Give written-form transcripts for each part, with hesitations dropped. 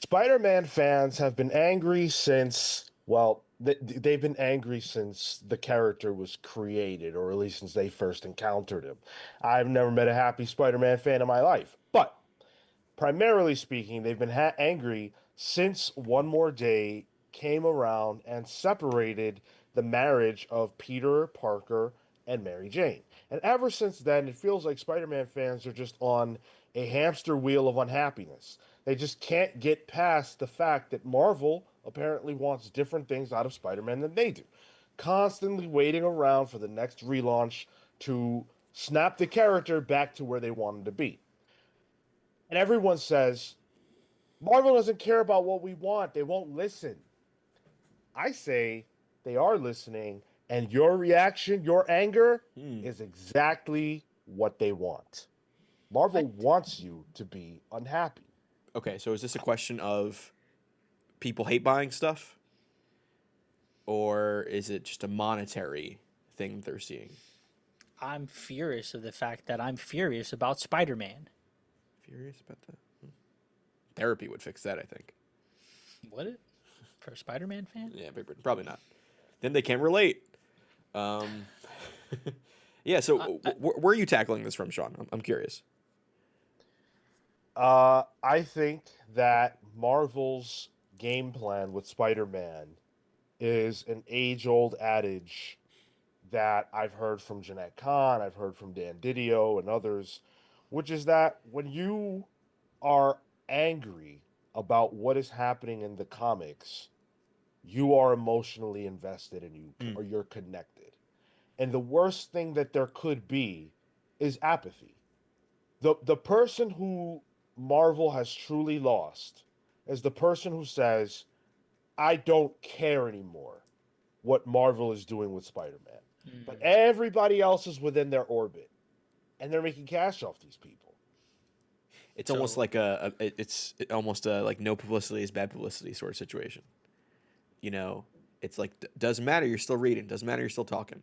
Spider-Man fans have been angry since, well, they've been angry since the character was created, or at least since they first encountered him. I've never met a happy Spider-Man fan in my life, but primarily speaking, they've been angry since One More Day came around and separated the marriage of Peter Parker and Mary Jane. And ever since then, it feels like Spider Man fans are just on a hamster wheel of unhappiness. They just can't get past the fact that Marvel apparently wants different things out of Spider Man than they do. Constantly waiting around for the next relaunch to snap the character back to where they want him to be. And everyone says, Marvel doesn't care about what we want. They won't listen. I say they are listening, and your reaction, your anger, Hmm. is exactly what they want. I Marvel wants you to be unhappy. Okay, so is this a question of people hate buying stuff, or is it just a monetary thing they're seeing? I'm furious of the fact that I'm furious about Spider-Man. Furious about that? Therapy would fix that, I think. Would it? For a Spider-Man fan? Yeah, Big Britain probably not. Then they can't relate. Um, yeah. So where are you tackling this from, Sean? I'm curious. I think that Marvel's game plan with Spider-Man is an age-old adage that I've heard from Jeanette Kahn, I've heard from Dan Didio and others, which is that when you are angry about what is happening in the comics, you are emotionally invested and Mm. or you're connected. And the worst thing that there could be is apathy. The person who Marvel has truly lost is the person who says, I don't care anymore what Marvel is doing with Spider-Man. But Mm. everybody else is within their orbit and they're making cash off these people. It's almost So like it's almost a like no publicity is bad publicity sort of situation. You know, it's like doesn't matter. You're still reading. Doesn't matter. You're still talking.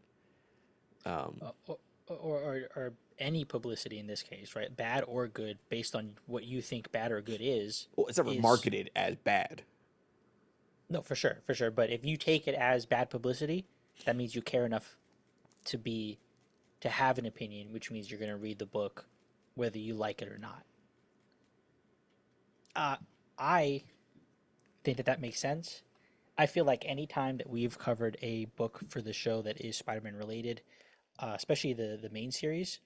Um, uh, or, or any publicity in this case, right? Bad or good, based on what you think bad or good well, it's never is marketed as bad. no, for sure, for sure. But if you take it as bad publicity, that means you care enough to be to have an opinion, which means you're going to read the book, whether you like it or not. I think that that makes sense. I feel like any time that we've covered a book for the show that is Spider-Man related, especially the main series,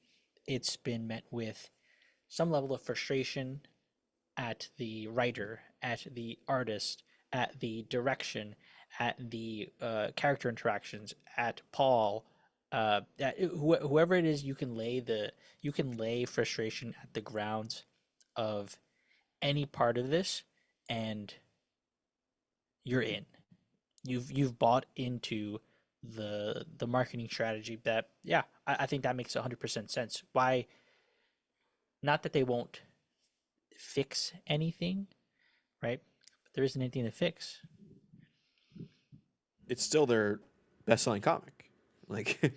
it's been met with some level of frustration at the writer, at the artist, at the direction, at the character interactions, at Paul, at whoever it is. You can lay frustration at the grounds of any part of this, and you're in. You've bought into the marketing strategy that yeah, I think that makes 100% sense. Why? Not that they won't fix anything, right? But there isn't anything to fix. It's still their best selling comic. Like,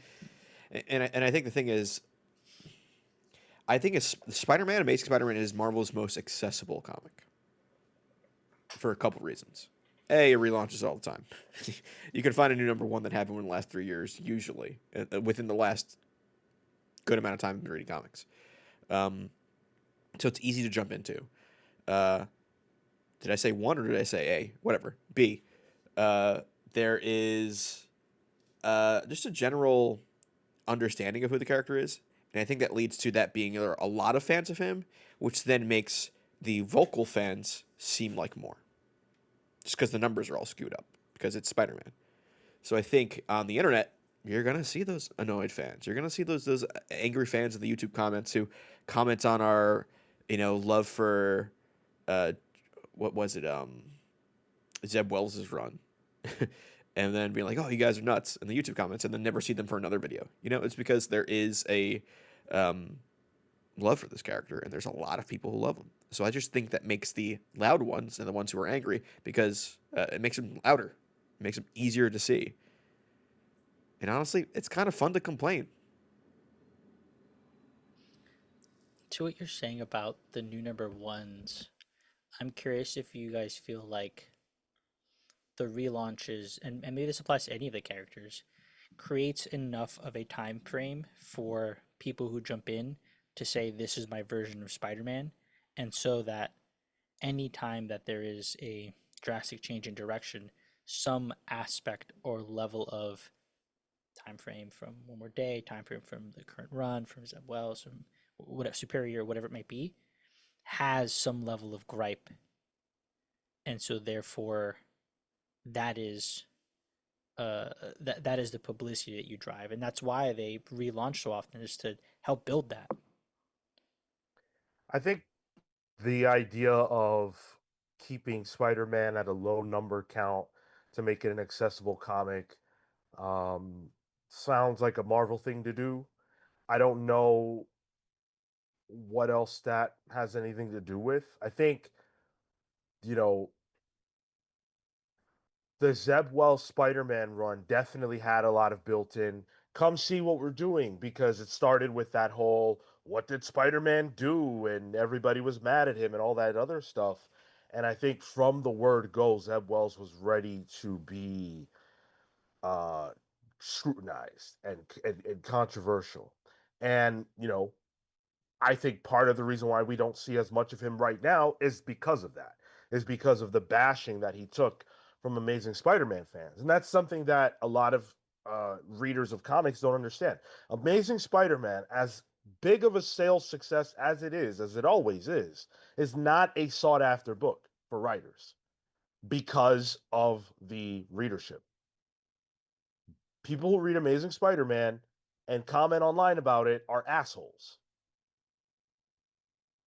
and I think the thing is, I think it's Spider-Man. Amazing Spider-Man is Marvel's most accessible comic for a couple reasons. A, it relaunches all the time. You can find a new number one that happened in the last 3 years, usually within the last good amount of time in reading comics. Um, so it's easy to jump into. Uh, did I say one or did I say A? Whatever. B. Uh, there is just a general understanding of who the character is, and I think that leads to that being a lot of fans of him, which then makes the vocal fans seem like more, just because the numbers are all skewed up because it's Spider Man. So I think on the internet you're gonna see those annoyed fans. You're gonna see those angry fans in the YouTube comments who comment on our love for uh what was it Zeb Wells's run. And then being like, "Oh, you guys are nuts," in the YouTube comments, and then never see them for another video. It's because there is a um, love for this character, and there's a lot of people who love him. So I just think that makes the loud ones and the ones who are angry because it makes them louder, it makes them easier to see. And honestly, it's kind of fun to complain. To what you're saying about the new number ones, I'm curious if you guys feel like the relaunches, and maybe this applies to any of the characters, creates enough of a time frame for people who jump in to say this is my version of Spider-Man, and so that any time that there is a drastic change in direction, some aspect or level of time frame from One More Day, time frame from the current run, from Zeb Wells, from whatever Superior, whatever it might be, has some level of gripe, and so therefore that is that is the publicity that you drive, and that's why they relaunch so often is to help build that. I think the idea of keeping Spider-Man at a low number count to make it an accessible comic um, sounds like a Marvel thing to do. I don't know what else that has anything to do with. I think, you know, the Zeb Wells Spider-Man run definitely had a lot of built-in come see what we're doing because it started with that whole what did Spider-Man do and everybody was mad at him and all that other stuff. And I think from the word go, Zeb Wells was ready to be uh scrutinized and controversial. And, I think part of the reason why we don't see as much of him right now is because of that, is because of the bashing that he took from Amazing Spider-Man fans, and that's something that a lot of readers of comics don't understand. Amazing Spider-Man, as big of a sales success as it always is not a sought-after book for writers because of the readership. People who read Amazing Spider-Man and comment online about it are assholes.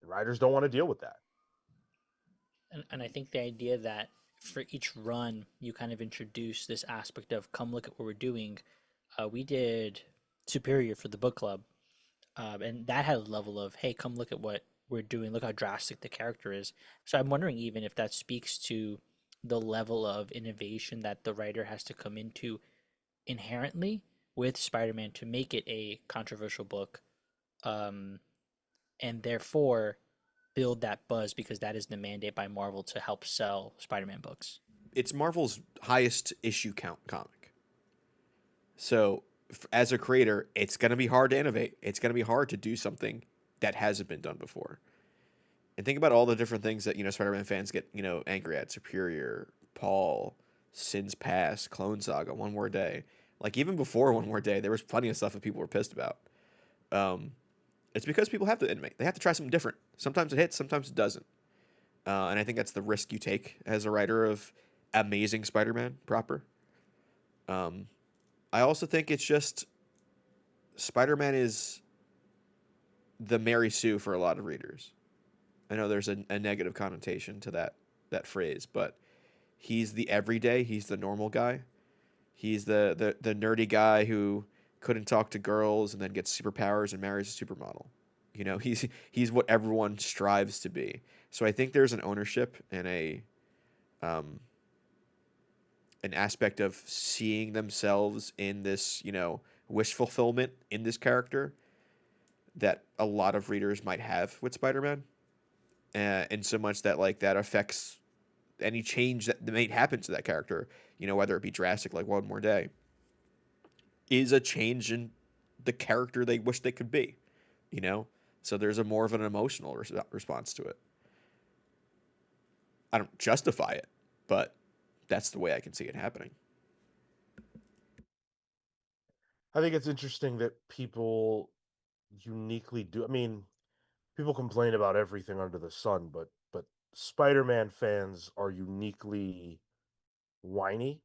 And writers don't want to deal with that. And I think the idea that for each run you kind of introduce this aspect of come look at what we're doing. We did Superior for the book club, and that had a level of hey, come look at what we're doing. Look how drastic the character is. So I'm wondering even if that speaks to the level of innovation that the writer has to come into inherently with Spider-Man to make it a controversial book, um, and therefore build that buzz because that is the mandate by Marvel to help sell Spider-Man books. It's Marvel's highest issue count comic. So, as a creator, it's going to be hard to innovate. It's going to be hard to do something that hasn't been done before. And think about all the different things that, Spider-Man fans get, angry at. Superior, Paul, Sins Past, Clone Saga, One More Day. Like, even before One More Day, there was plenty of stuff that people were pissed about. Um, it's because people have to innovate. They have to try something different. Sometimes it hits, sometimes it doesn't. And I think that's the risk you take as a writer of Amazing Spider-Man proper. Um, I also think it's just Spider-Man is the Mary Sue for a lot of readers. I know there's a negative connotation to that phrase, but he's the everyday, he's the normal guy. He's the nerdy guy who couldn't talk to girls and then gets superpowers and marries a supermodel. He's what everyone strives to be. So I think there's an ownership and um, an aspect of seeing themselves in this, wish fulfillment in this character that a lot of readers might have with Spider-Man, in so much that like that affects any change that may happen to that character, whether it be drastic like One More Day, is a change in the character they wish they could be, you know? So there's a more of an emotional response to it. I don't justify it, but that's the way I can see it happening. I think it's interesting that people uniquely do. I mean, people complain about everything under the sun, but Spider-Man fans are uniquely whiny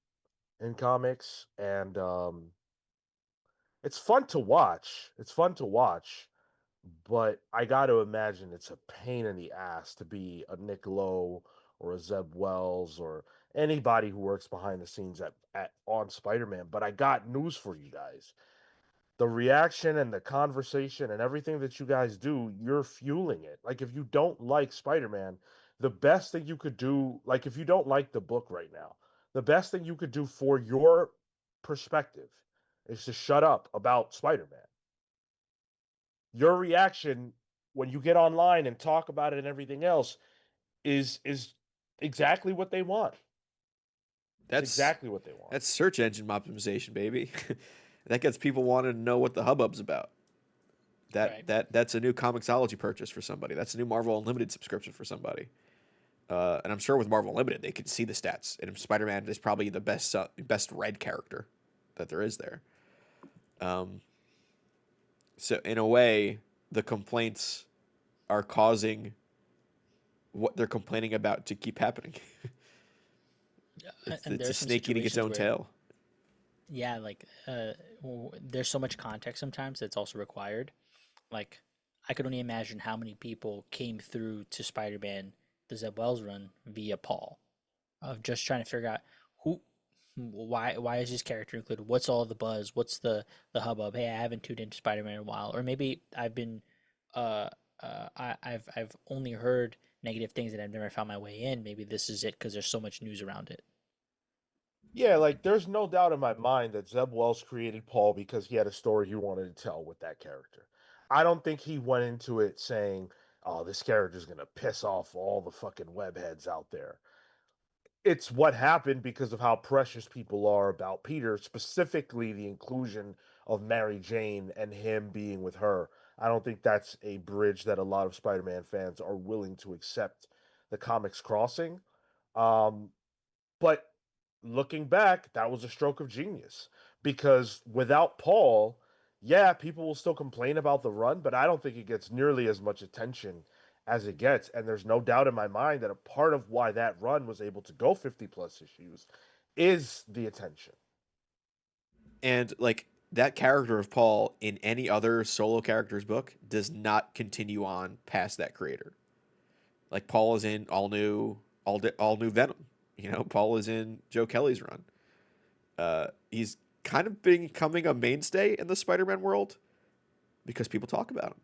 in comics, and it's fun to watch. It's fun to watch, but I got to imagine it's a pain in the ass to be a Nick Lowe or a Zeb Wells or anybody who works behind the scenes at on Spider-Man. But I got news for you guys: the reaction and the conversation and everything that you guys do, you're fueling it. Like if you don't like Spider-Man, the best thing you could do, like if you don't like the book right now, the best thing you could do for your perspective is to shut up about Spider-Man. Your reaction when you get online and talk about it and everything else, is exactly what they want. It's That's exactly what they want. that's search engine optimization, baby. That gets people wanting to know what the hubbub's about. Right. That's a new Comixology purchase for somebody. That's a new Marvel Unlimited subscription for somebody. And I'm sure with Marvel Unlimited, they can see the stats. And Spider Man is probably the best red character that there is there. Um, so in a way, the complaints are causing what they're complaining about to keep happening. And It's a there's some snake eating its situations own where, tail. yeah, like there's so much context sometimes that's also required. Like, I could only imagine how many people came through to Spider-Man, the Zeb Wells run via Paul, of just trying to figure out who, why is this character included? What's all the buzz? What's the hubbub? Hey, I haven't tuned into Spider-Man in a while, or maybe I've been, uh, I've only heard negative things and I've never found my way in. Maybe this is it because there's so much news around it. Yeah, like there's no doubt in my mind that Zeb Wells created Paul because he had a story he wanted to tell with that character. I don't think he went into it saying, "Oh, this character's gonna piss off all the fucking webheads out there." It's what happened because of how precious people are about Peter, specifically the inclusion of Mary Jane and him being with her. I don't think that's a bridge that a lot of Spider-Man fans are willing to accept the comics crossing. Um, but looking back, that was a stroke of genius because without Paul, yeah, people will still complain about the run, but I don't think it gets nearly as much attention as it gets. And there's no doubt in my mind that a part of why that run was able to go 50 plus issues is the attention. And like that character of Paul in any other solo character's book does not continue on past that creator. Like Paul is in all new Venom. You know, Paul is in Joe Kelly's run. He's kind of becoming a mainstay in the Spider-Man world because people talk about him.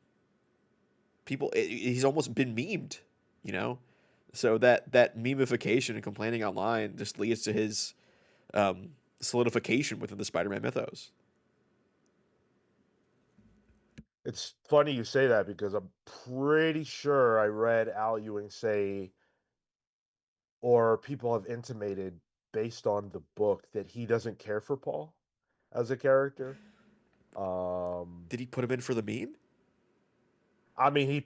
He's almost been memed. You know, so that memification and complaining online just leads to his um, solidification within the Spider-Man mythos. It's funny you say that because I'm pretty sure I read Al Ewing say, or people have intimated based on the book, that he doesn't care for Paul as a character. Um, Did he put him in for the meme? I mean, he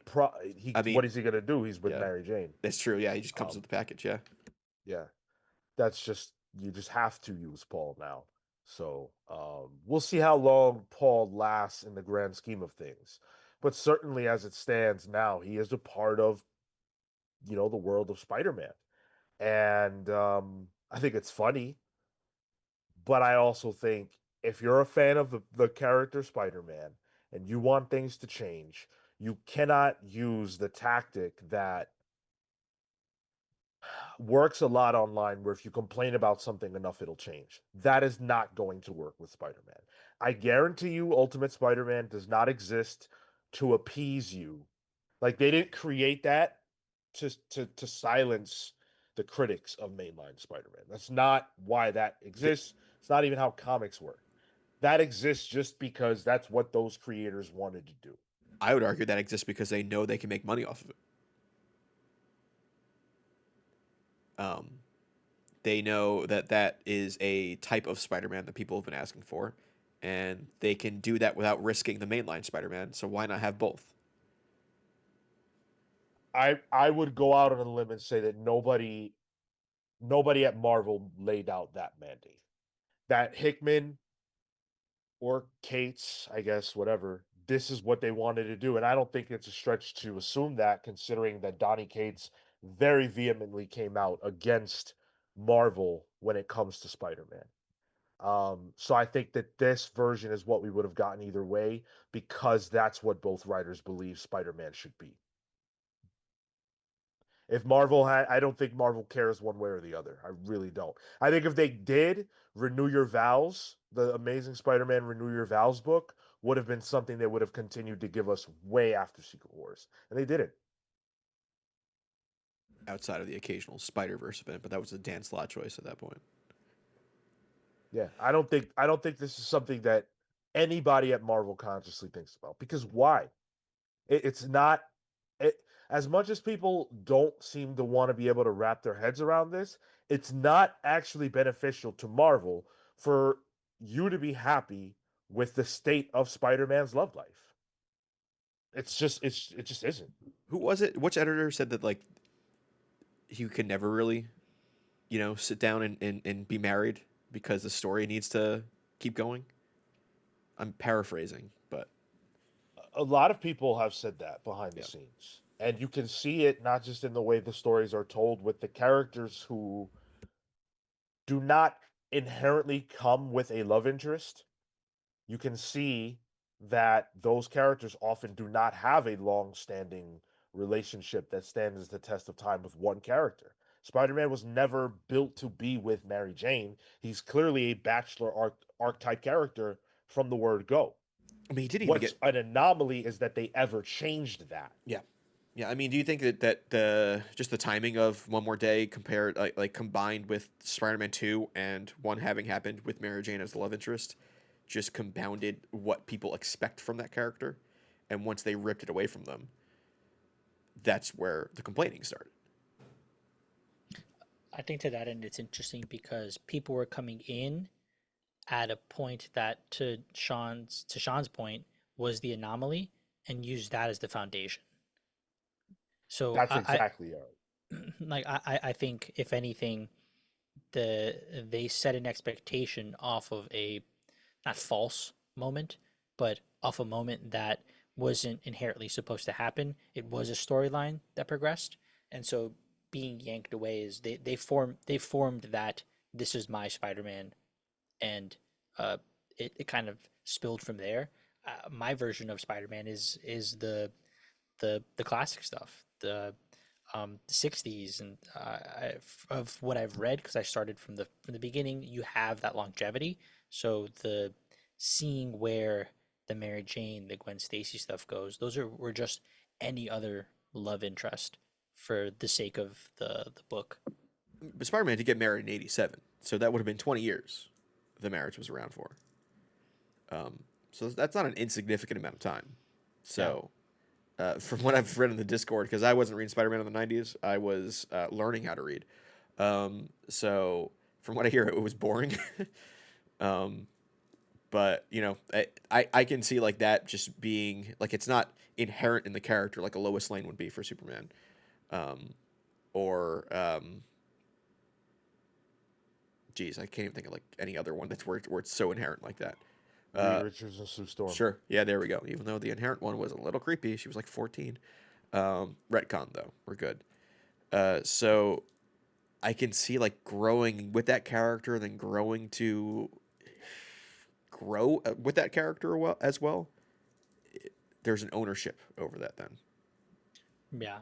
I what mean, is he gonna do? He's with yeah, Mary Jane. that's true. Yeah, he just comes Um, with the package. Yeah, yeah, that's just you just have to use Paul now. So we'll see how long Paul lasts in the grand scheme of things. But certainly, as it stands now, he is a part of the world of Spider-Man, and I think it's funny. But I also think if you're a fan of the character Spider-Man and you want things to change, you cannot use the tactic that works a lot online where if you complain about something enough, it'll change. That is not going to work with Spider Man. I guarantee you, Ultimate Spider Man does not exist to appease you. Like, they didn't create that to silence the critics of mainline Spider Man. That's not why that Th- exists. It's not even how comics work. That exists just because that's what those creators wanted to do. I would argue that exists because they know they can make money off of it. Um, they know that that is a type of Spider-Man that people have been asking for, and they can do that without risking the mainline Spider-Man. So why not have both? I would go out on a limb and say that nobody at Marvel laid out that mandate. That Hickman or Cates, I guess, whatever, this is what they wanted to do. And I don't think it's a stretch to assume that, considering that Donny Cates very vehemently came out against Marvel when it comes to Spider Man. So I think that this version is what we would have gotten either way because that's what both writers believe Spider Man should be. If Marvel had, I don't think Marvel cares one way or the other. I really don't. I think if they did renew your vows, the Amazing Spider-Man Renew Your Vows book would have been something they would have continued to give us way after Secret Wars, and they didn't. Outside of the occasional Spider Verse event, but that was a Dan Slott choice at that point. Yeah, I don't think this is something that anybody at Marvel consciously thinks about because why? It's not. It, as much as people don't seem to want to be able to wrap their heads around this, it's not actually beneficial to Marvel for you to be happy with the state of Spider-Man's love life. It just isn't. Who was it? Which editor said that like he could never really, sit down and be married because the story needs to keep going? I'm paraphrasing, but A lot of people have said that behind the yeah. scenes. And you can see it not just in the way the stories are told with the characters who do not inherently come with a love interest. You can see that those characters often do not have a long-standing relationship that stands the test of time with one character. Spider-Man was never built to be with Mary Jane. He's clearly a bachelor archetype character from the word go. I mean, he didn't even What's get. an anomaly is that they ever changed that. Yeah, yeah. I mean, do you think that the just the timing of One More Day compared like combined with Spider-Man 2 and one having happened with Mary Jane as the love interest, just compounded what people expect from that character, and once they ripped it away from them, that's where the complaining started. I think to that end, it's interesting because people were coming in at a point that, to Sean's point, was the anomaly, and used that as the foundation. So That's exactly right. I think if anything, they set an expectation off of a not false moment, but off a moment that wasn't inherently supposed to happen. It was a storyline that progressed, and so being yanked away is they formed that this is my Spider-Man, and uh, it kind of spilled from there. My version of Spider-Man is the classic stuff, the 60s, and of what I've read, because I started from the beginning. You have that longevity, so the seeing where the Mary Jane, the Gwen Stacy stuff goes, those were just any other love interest for the sake of the book. But Spider-Man did get married in '87, so that would have been 20 years. The marriage was around for. So that's not an insignificant amount of time. Yeah, So from what I've read in the Discord, because I wasn't reading Spider-Man in the '90s, I was learning how to read. So from what I hear, it was boring. um, but I can see like that just being like it's not inherent in the character like a Lois Lane would be for Superman, um, or geez, I can't even think of like any other one that's where it's so inherent like that. Reed Uh, Richards and Sue Storm. sure, yeah, there we go. Even though the inherent one was a little creepy, she was like 14. Retcon though, we're good. So I can see like growing with that character, then growing to grow with that character as well. There's an ownership over that then. yeah.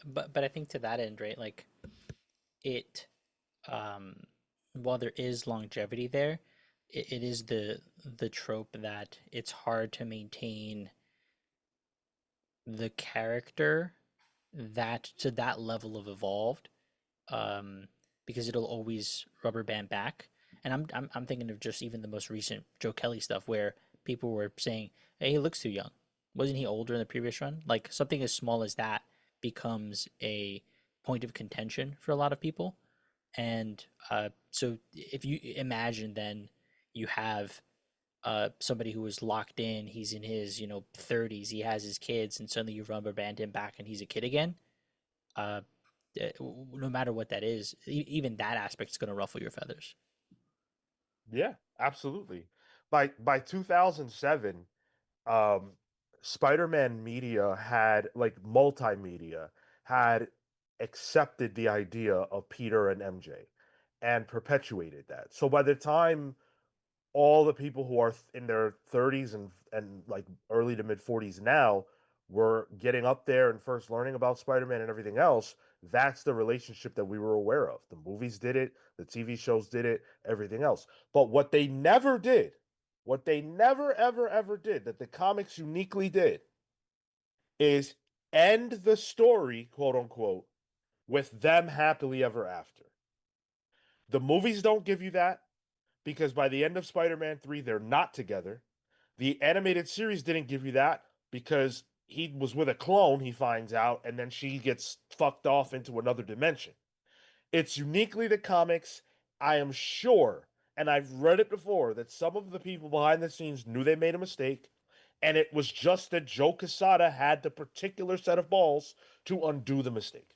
But I think to that end, right? Like it, um, while there is longevity there, it is the trope that it's hard to maintain the character that to that level of evolved, um, because it'll always rubber band back. And I'm thinking of just even the most recent Joe Kelly stuff where people were saying, "Hey, he looks too young. Wasn't he older in the previous run?" Like something as small as that becomes a point of contention for a lot of people. And so if you imagine, then you have somebody who is locked in. He's in his 30s. He has his kids, and suddenly you rubber band him back, and he's a kid again. Uh, no matter what that is, even that aspect is going to ruffle your feathers. Yeah, absolutely. By 2007, um, Spider-Man media had like multimedia had accepted the idea of Peter and MJ and perpetuated that. So by the time all the people who are in their 30s and like early to mid 40s now were getting up there and first learning about Spider-Man and everything else, that's the relationship that we were aware of. The movies did it, the TV shows did it, everything else. But what they never did, what they never ever ever did that the comics uniquely did is end the story, quote unquote, with them happily ever after. The movies don't give you that because by the end of Spider-Man 3 they're not together. The animated series didn't give you that because he was with a clone, he finds out, and then she gets fucked off into another dimension. It's uniquely the comics. I am sure, and I've read it before, that some of the people behind the scenes knew they made a mistake, and it was just that Joe Quesada had the particular set of balls to undo the mistake.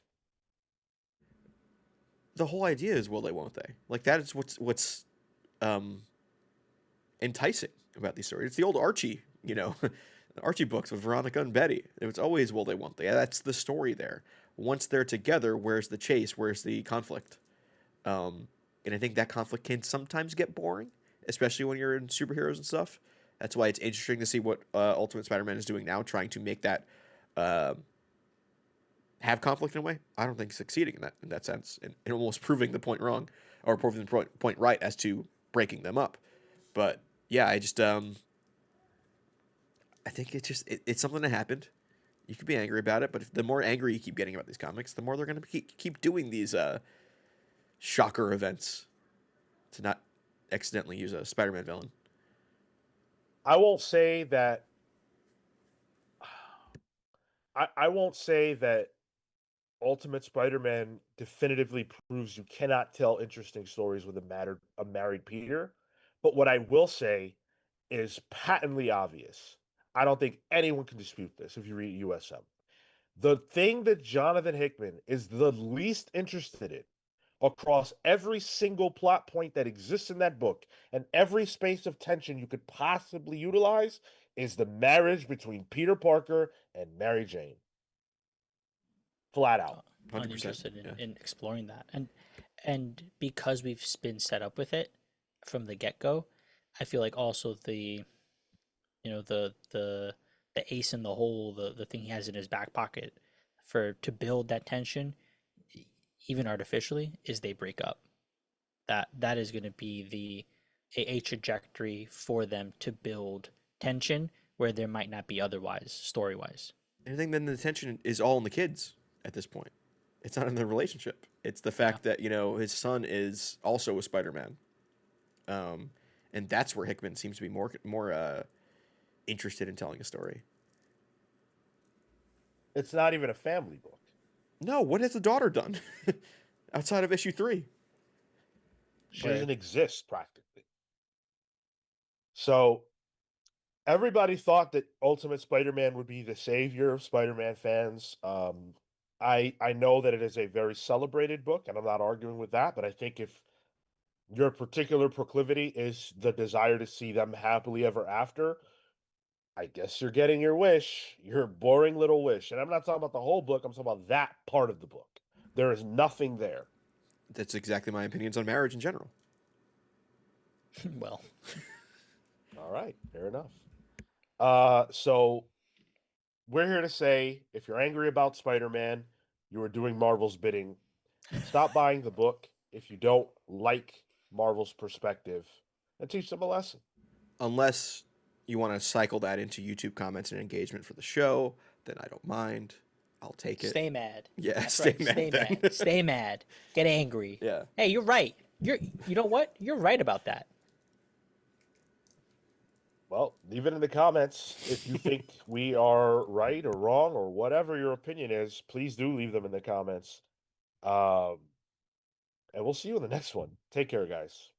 The whole idea is will they, won't they? Like that is what's um, enticing about these stories. It's the old Archie, Archie books with Veronica and Betty. It's always will they, won't they? That's the story there. Once they're together, where's the chase? Where's the conflict? And I think that conflict can sometimes get boring, especially when you're in superheroes and stuff. That's why it's interesting to see what Ultimate Spider-Man is doing now, trying to make that uh, have conflict in a way. I don't think succeeding in that sense, and almost proving the point wrong or proving the point right as to breaking them up. But yeah, I think it's something that happened. You could be angry about it, but the more angry you keep getting about these comics, the more they're going to keep doing these shocker events to not accidentally use a Spider-Man villain. I won't say that I won't say that Ultimate Spider-Man definitively proves you cannot tell interesting stories with a married Peter. But what I will say is patently obvious. I don't think anyone can dispute this if you read USM. The thing that Jonathan Hickman is the least interested in across every single plot point that exists in that book and every space of tension you could possibly utilize is the marriage between Peter Parker and Mary Jane. Flat out. 100%. Uninterested Yeah. in exploring that, and because we've been set up with it from the get-go, I feel like also the ace in the hole, the thing he has in his back pocket for to build that tension, even artificially, is they break up. That is going to be a trajectory for them to build tension where there might not be otherwise, story wise. And I think then the tension is all in the kids at this point. It's not in the relationship. It's the Yeah. fact that his son is also a Spider-Man, um, and that's where Hickman seems to be more interested in telling a story. It's not even a family book. No, what has the daughter done outside of issue 3? She Like, doesn't exist practically. So everybody thought that Ultimate Spider-Man would be the savior of Spider-Man fans. I know that it is a very celebrated book, and I'm not arguing with that, but I think if your particular proclivity is the desire to see them happily ever after, I guess you're getting your wish, your boring little wish. And I'm not talking about the whole book, I'm talking about that part of the book. There is nothing there. that's exactly my opinions on marriage in general. Well, All right, fair enough. So we're here to say if you're angry about Spider-Man, you are doing Marvel's bidding. Stop buying the book if you don't like Marvel's perspective and teach them a lesson. Unless you want to cycle that into YouTube comments and engagement for the show, then I don't mind. I'll take it. stay mad. Yeah, That's stay right. mad Stay then. mad. Stay mad. Get angry. Yeah. Hey, you're right. You know what? You're right about that. Well, leave it in the comments if you think we are right or wrong or whatever your opinion is. Please do leave them in the comments. And we'll see you in the next one. Take care, guys.